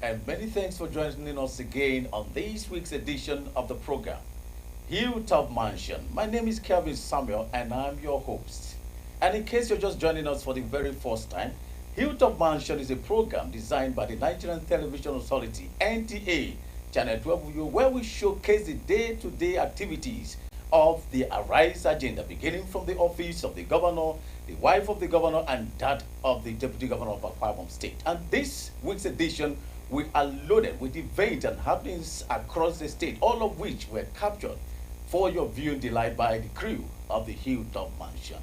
and many thanks for joining us again on this week's edition of the program, Hilltop Mansion. My name is Kelvin Samuel, and I'm your host. And in case you're just joining us for the very first time, Hilltop Mansion is a program designed by the Nigerian Television Authority, NTA, Channel 12, where we showcase the day-to-day activities of the Arise agenda, beginning from the office of the governor, the wife of the governor, and that of the deputy governor of Akwa Ibom State. And this week's edition, we are loaded with events and happenings across the state, all of which were captured for your viewing delight by the crew of the Hilltop Mansion.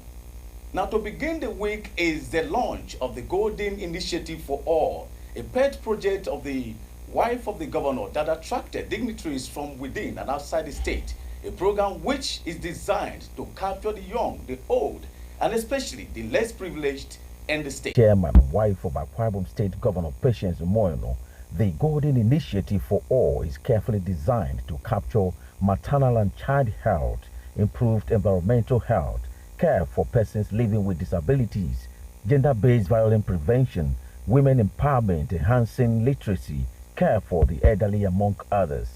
Now, to begin the week is the launch of the Golden Initiative for All, a pet project of the wife of the governor that attracted dignitaries from within and outside the state, a program which is designed to capture the young, the old, and especially the less privileged in the state. Chairman, wife of Akwa Ibom State Governor Patience Moyono, the Golden Initiative for All is carefully designed to capture maternal and child health, improved environmental health, care for persons living with disabilities, gender-based violence prevention, women empowerment, enhancing literacy, care for the elderly, among others.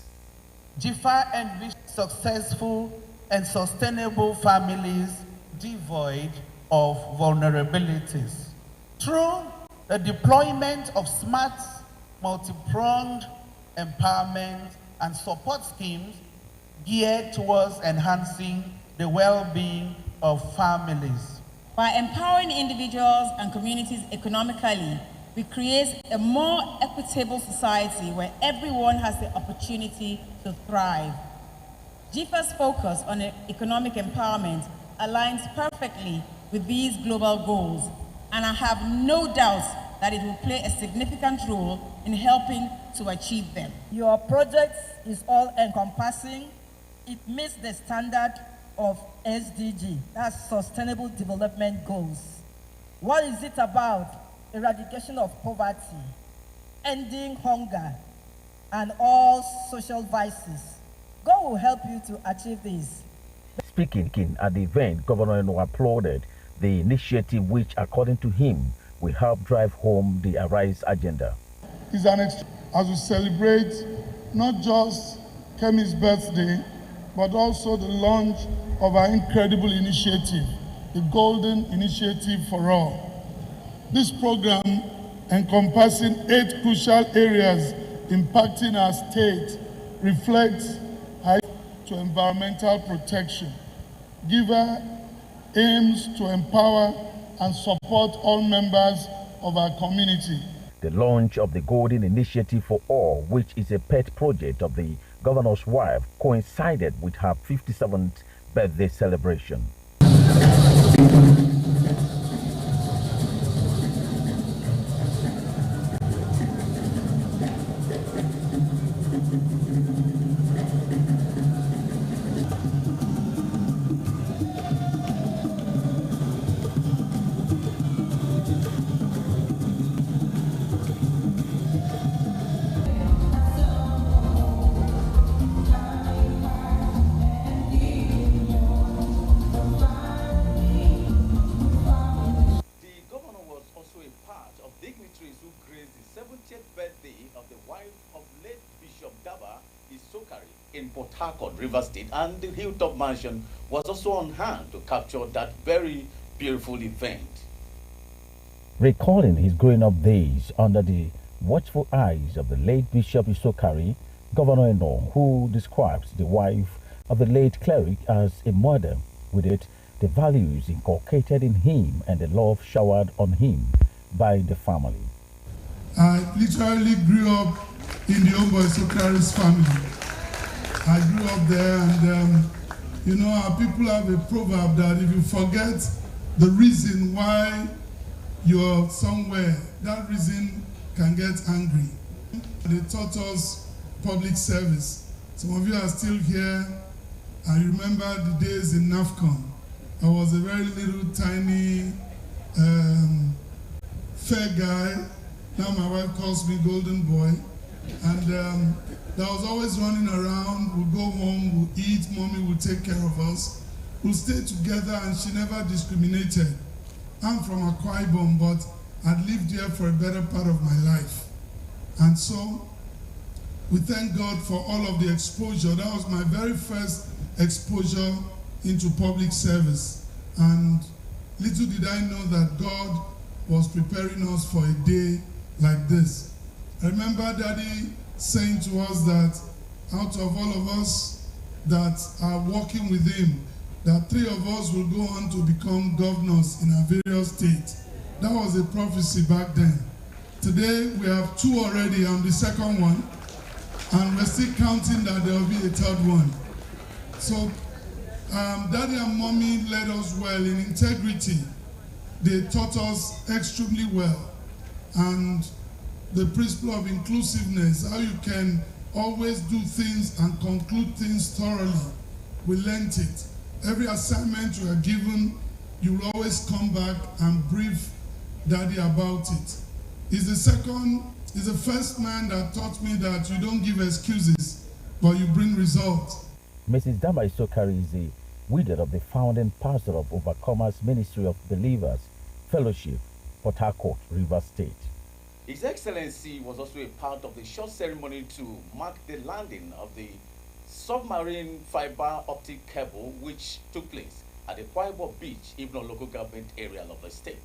GIFA envisions successful and sustainable families devoid of vulnerabilities. Through the deployment of smart, multi-pronged empowerment and support schemes geared towards enhancing the well-being of families. By empowering individuals and communities economically, we create a more equitable society where everyone has the opportunity to thrive. GIFA's focus on economic empowerment aligns perfectly with these global goals, and I have no doubt that it will play a significant role in helping to achieve them. Your project is all-encompassing. It meets the standard of SDG, that's Sustainable Development Goals. What is it about? Eradication of poverty, ending hunger, and all social vices. God will help you to achieve this. Speaking at the event, Governor Eno applauded the initiative which, according to him, will help drive home the Arise agenda. It's as we celebrate not just Kemi's birthday, but also the launch of our incredible initiative, the Golden Initiative for All. This program, encompassing 8 crucial areas impacting our state, reflects to environmental protection. GIFA aims to empower and support all members of our community. The launch of the Golden Initiative for All, which is a pet project of the governor's wife, coincided with her 57th birthday celebration. In Port Harcourt, River State, and the Hilltop Mansion was also on hand to capture that very beautiful event. Recalling his growing up days under the watchful eyes of the late Bishop Isokari, Governor Eno, who describes the wife of the late cleric as a mother, with it the values inculcated in him and the love showered on him by the family. I literally grew up in the Ombo Isokari's family. I grew up there, and you know, our people have a proverb that if you forget the reason why you're somewhere, that reason can get angry. They taught us public service. Some of you are still here. I remember the days in NAFCON. I was a very little, tiny, fair guy. Now my wife calls me Golden Boy. And I was always running around. We'll go home, we'll eat, mommy will take care of us. We'll stay together, and she never discriminated. I'm from Akwa Ibom, but I'd lived here for a better part of my life. And so we thank God for all of the exposure. That was my very first exposure into public service. And little did I know that God was preparing us for a day like this. I remember Daddy saying to us that out of all of us that are working with him, that 3 of us will go on to become governors in our various states. That was a prophecy back then. Today we have 2 already. I'm the second one. And we're still counting that there will be a 3rd one. So Daddy and Mommy led us well in integrity. They taught us extremely well. And the principle of inclusiveness, how you can always do things and conclude things thoroughly. We learned it. Every assignment you are given, you will always come back and brief Daddy about it. He's the first man that taught me that you don't give excuses, but you bring results. Mrs. Damai Sokari is the widow of the founding pastor of Overcomers Ministry of Believers Fellowship, Port Harcourt, Rivers State. His Excellency was also a part of the short ceremony to mark the landing of the submarine fiber optic cable which took place at the Kwaibo Beach, Ibno local government area of the state.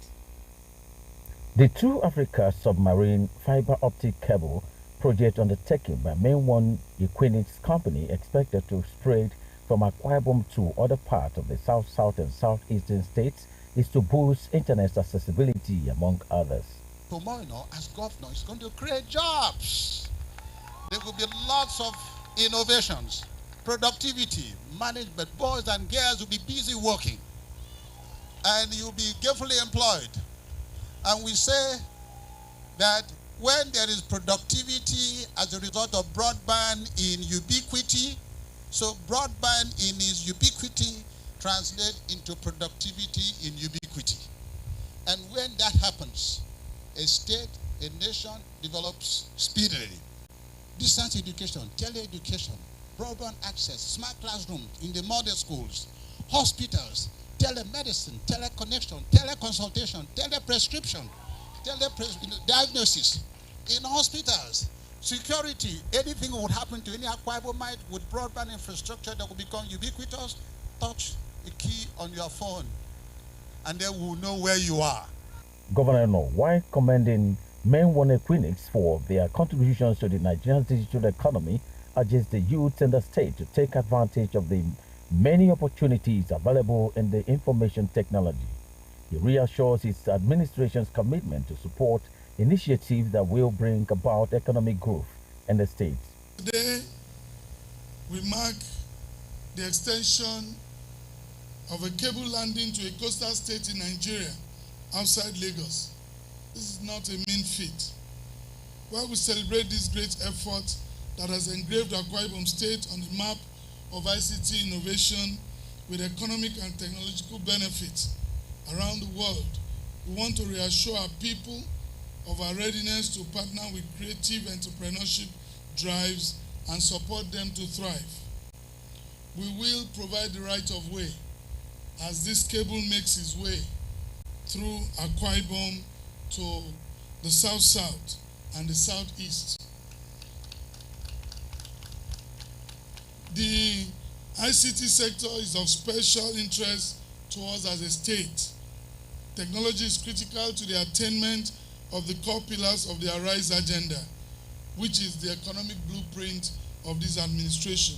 The True Africa submarine fiber optic cable project undertaken by Main One Equinix Company expected to spread from Akwa Ibom to other parts of the south and southeastern states is to boost internet accessibility, among others. Tomorrow, as governor, is going to create jobs. There will be lots of innovations, productivity, management. Boys and girls will be busy working, and you'll be gainfully employed. And we say that when there is productivity as a result of broadband in ubiquity, so broadband in its ubiquity translates into productivity in ubiquity. And when that happens, a state, a nation develops speedily. Distance education, tele-education, broadband access, smart classrooms in the model schools, hospitals, telemedicine, teleconnection, teleconsultation, teleprescription, diagnosis in hospitals, security. Anything would happen to any Akwa Ibomite with broadband infrastructure that will become ubiquitous. Touch a key on your phone, and they will know where you are. Governor No, while commending Main One Equinix for their contributions to the Nigerian digital economy, urges the youth in the state to take advantage of the many opportunities available in the information technology. He reassures his administration's commitment to support initiatives that will bring about economic growth in the state. Today, we mark the extension of a cable landing to a coastal state in Nigeria, outside Lagos. This is not a mean feat. While we celebrate this great effort that has engraved Akwa Ibom State on the map of ICT innovation with economic and technological benefits around the world, we want to reassure our people of our readiness to partner with creative entrepreneurship drives and support them to thrive. We will provide the right of way as this cable makes its way through Akwa Ibom to the south-south and the southeast. The ICT sector is of special interest to us as a state. Technology is critical to the attainment of the core pillars of the Arise agenda, which is the economic blueprint of this administration.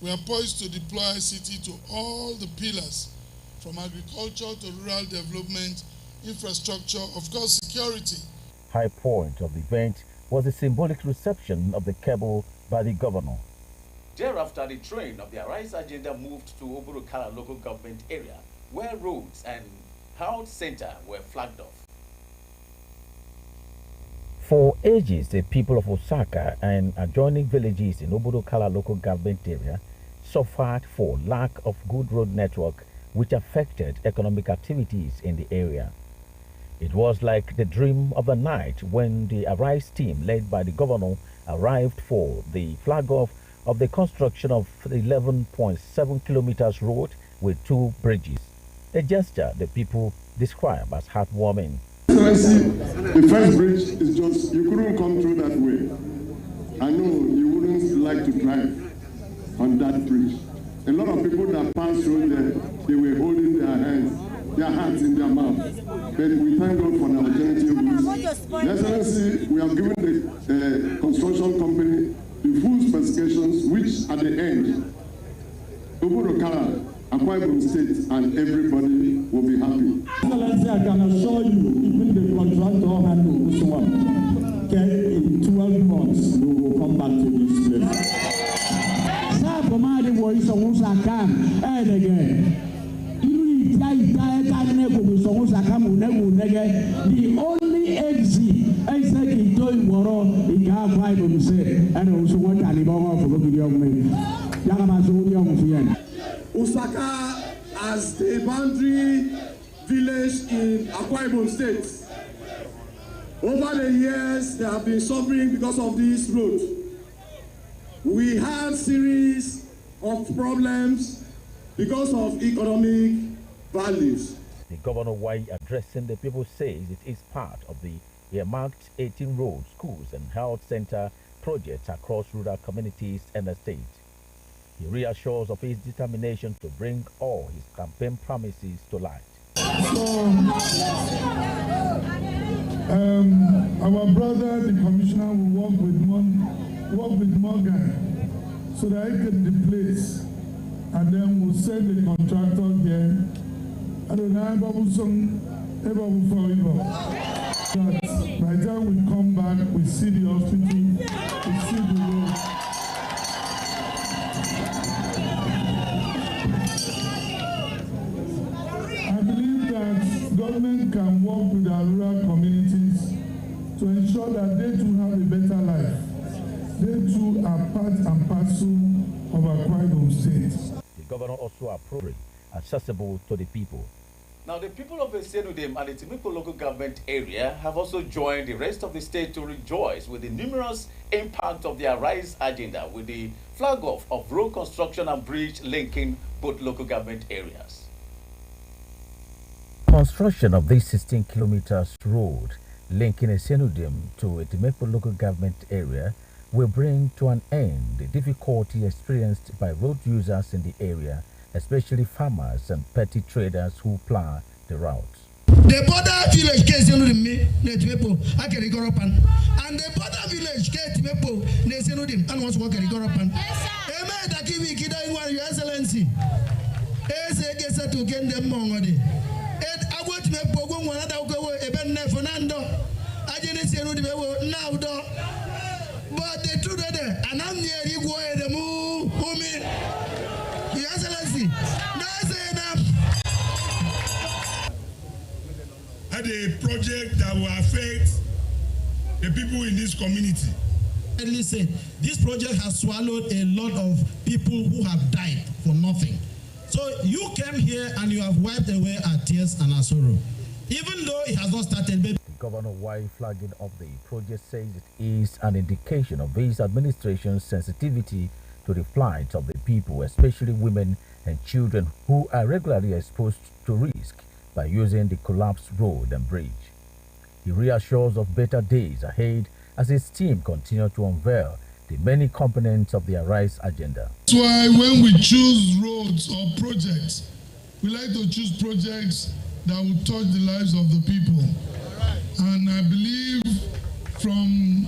We are poised to deploy ICT to all the pillars, from agriculture to rural development, infrastructure, of course, security. High point of the event was the symbolic reception of the cable by the governor. Thereafter, the train of the Arise agenda moved to Oburukala local government area, where roads and health center were flagged off. For ages, the people of Osaka and adjoining villages in Oburukala local government area suffered for lack of good road network, which affected economic activities in the area. It was like the dream of the night when the Arise team, led by the governor, arrived for the flag-off of the construction of 11.7 kilometers road with 2 bridges, a gesture the people describe as heartwarming. So Excellency, the first bridge is just, you couldn't come through that way. I know you wouldn't like to drive on that bridge. A lot of people that passed through there, they were holding their hands in their mouth. But we thank God for the alternative routes. Your Excellency, we have given the construction company the full specifications, which at the end, Obudokara, Akwa Ibom State, and everybody will be happy. Excellency, I can assure you, even the contractor handle this one, okay, in 12 months, we will come back to this place. And again, the only exit is in Toy Woro, in Kava Ibom, and also one Alibama for looking young men. Osaka as the boundary village in Akwa Ibom State. Over the years, they have been suffering because of this road. We had series of problems because of economic values. The governor, while addressing the people, says it is part of the earmarked 18 roads, schools and health center projects across rural communities and the state. He reassures of his determination to bring all his campaign promises to light. Our brother, the commissioner, will work with Morgan so that he can replace, and then we'll send the contractor here. I don't know by the time we come back, we see the hospital, we see the road. I believe that government can work with our rural communities to ensure that they too have a better life. They too are part and parcel of our Akwa Ibom State. The governor also approved accessible to the people. Now, the people of Esenudem and the Timiko local government area have also joined the rest of the state to rejoice with the numerous impact of the Arise agenda with the flag off of road construction and bridge linking both local government areas. Construction of this 16 kilometers road linking Esenudem to Etimepo local government area will bring to an end the difficulty experienced by road users in the area, especially farmers and petty traders who plow the routes. The border village case and the border village case and wants work at Goropan. Your Excellency. To get them money. I want to make Bogon one other even Fernando. I didn't say now, but the truth is, and I'm near you go the move, Your Excellency. That's enough. Had a project that will affect the people in this community. Listen, this project has swallowed a lot of people who have died for nothing. So you came here and you have wiped away our tears and our sorrow. Even though it has not started, baby. The governor, while flagging up the project, says it is an indication of his administration's sensitivity to the plight of the people, especially women and children who are regularly exposed to risk by using the collapsed road and bridge. He reassures of better days ahead as his team continues to unveil the many components of the Arise agenda. That's why when we choose roads or projects, we like to choose projects that will touch the lives of the people. And I believe from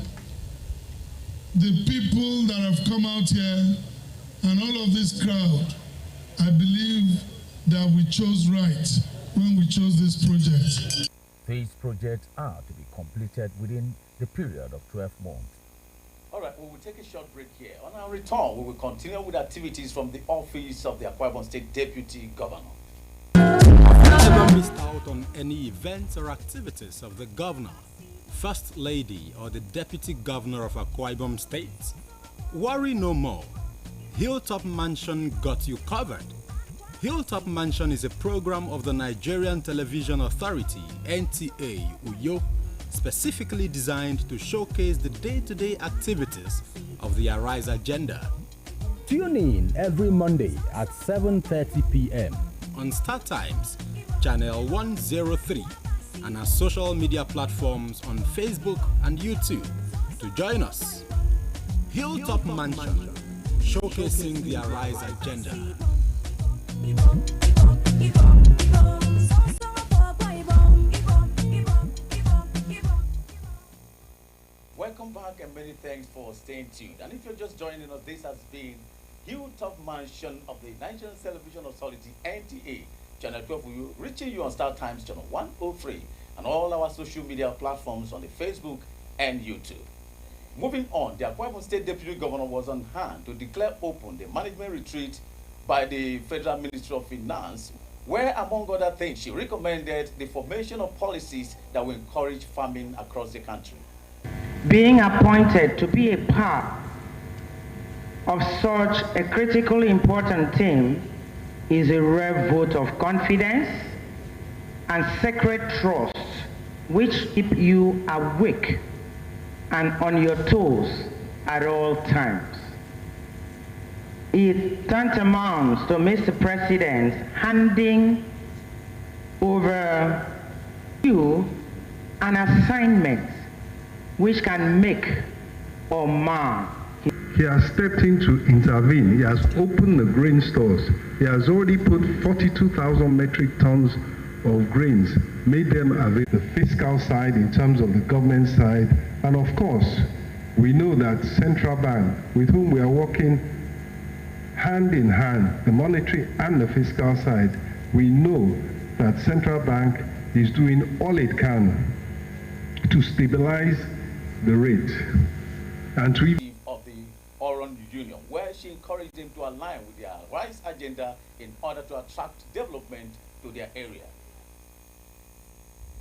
the people that have come out here and all of this crowd, I believe that we chose right when we chose this project. These projects are to be completed within the period of 12 months. All right, we will take a short break here. On our return, we will continue with activities from the office of the Akwa Ibom State Deputy Governor. Never missed out on any events or activities of the governor, first lady, or the deputy governor of Akwa Ibom State? Worry no more. Hilltop Mansion got you covered. Hilltop Mansion is a program of the Nigerian Television Authority, NTA, UYO, specifically designed to showcase the day-to-day activities of the Arise agenda. Tune in every Monday at 7:30 p.m. on Star Times, Channel 103, and our social media platforms on Facebook and YouTube to join us. Hilltop Mansion, showcasing the Arise agenda. Welcome back and many thanks for staying tuned. And if you're just joining us, this has been Hilltop Mansion of the Nigerian Television Authority, NTA, Channel 12 for you, reaching you on Star Times Channel 103 and all our social media platforms on the Facebook and YouTube. Moving on, the Akwa Ibom State Deputy Governor was on hand to declare open the management retreat by the Federal Ministry of Finance, where, among other things, she recommended the formation of policies that will encourage farming across the country. Being appointed to be a part of such a critically important team is a rare vote of confidence and sacred trust which keep you awake and on your toes at all times. It tantamounts to Mr. President handing over you an assignment which can make or mar. He has stepped in to intervene. He has opened the grain stores. He has already put 42,000 metric tons of grains, made them available. The fiscal side in terms of the government side. And of course, we know that Central Bank, with whom we are working hand in hand, the monetary and the fiscal side, we know that Central Bank is doing all it can to stabilize the rate and to of the Oron Union, where she encouraged them to align with their rice agenda in order to attract development to their area.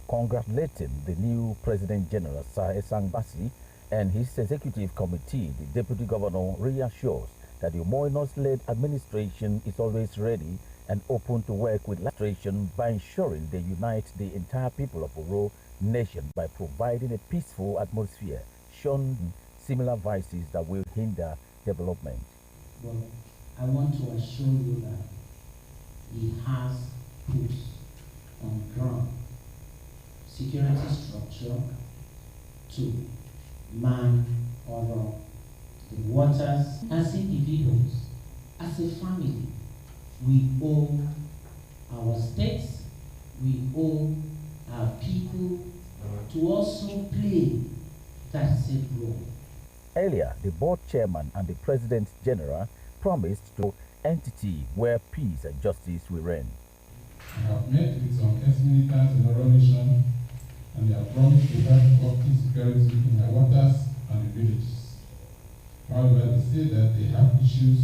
Congratulating the new President General Sir Esang Basi and his executive committee, the Deputy Governor reassures that the Moinos-led administration is always ready and open to work with administration by ensuring they unite the entire people of Oro nation by providing a peaceful atmosphere, shun similar vices that will hinder development. But I want to assure you that he has put on ground security structure to man or the waters. As individuals, as a family, we owe our states, we owe our people to also play that same role. Earlier, the board chairman and the president general promised to entity where peace and justice will reign. I have met with some ex-militants in our nation, and they have promised to help working security in the waters and the villages. However, they say that they have issues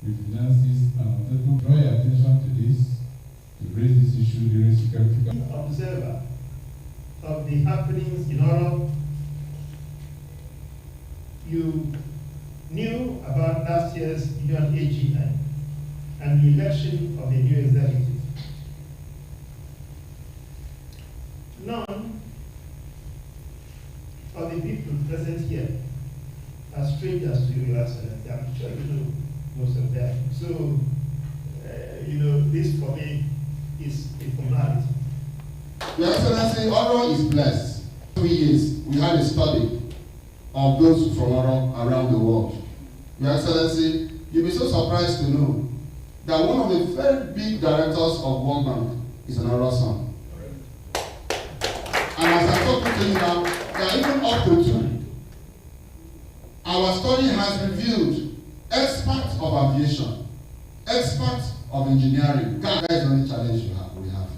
with finances, and I wanted to draw your attention to this, to raise this issue during security. Observer of the happenings in Oro, you knew about last year's Union AGI and the election of the new executive. None of the people present here are strangers to you, Your Excellency. I'm sure you know most of them. So, this for me is a formality. Your Excellency, Oro is blessed. 3 years, we had a study of those from Oro around the world. Your Excellency, you'll be so surprised to know that one of the very big directors of World Bank is an Oro son. And as I talk to you now, there are even up to 2. Our study has revealed experts of aviation, experts of engineering. That is the only challenge we have.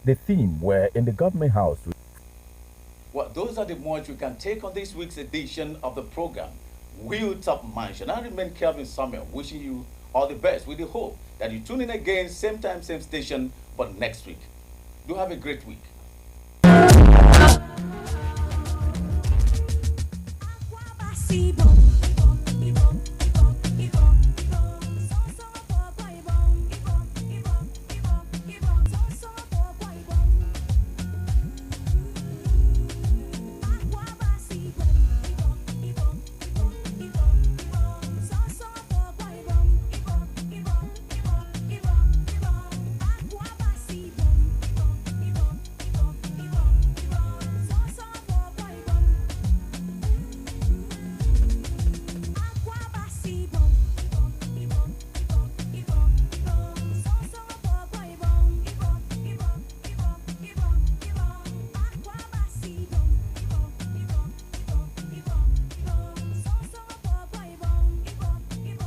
The theme were in the government house. Well, those are the much we can take on this week's edition of the program, Hilltop Mansion. I remain Kelvin Samuel, wishing you all the best with the hope that you tune in again, same time, same station, but next week. Do have a great week. Sibo.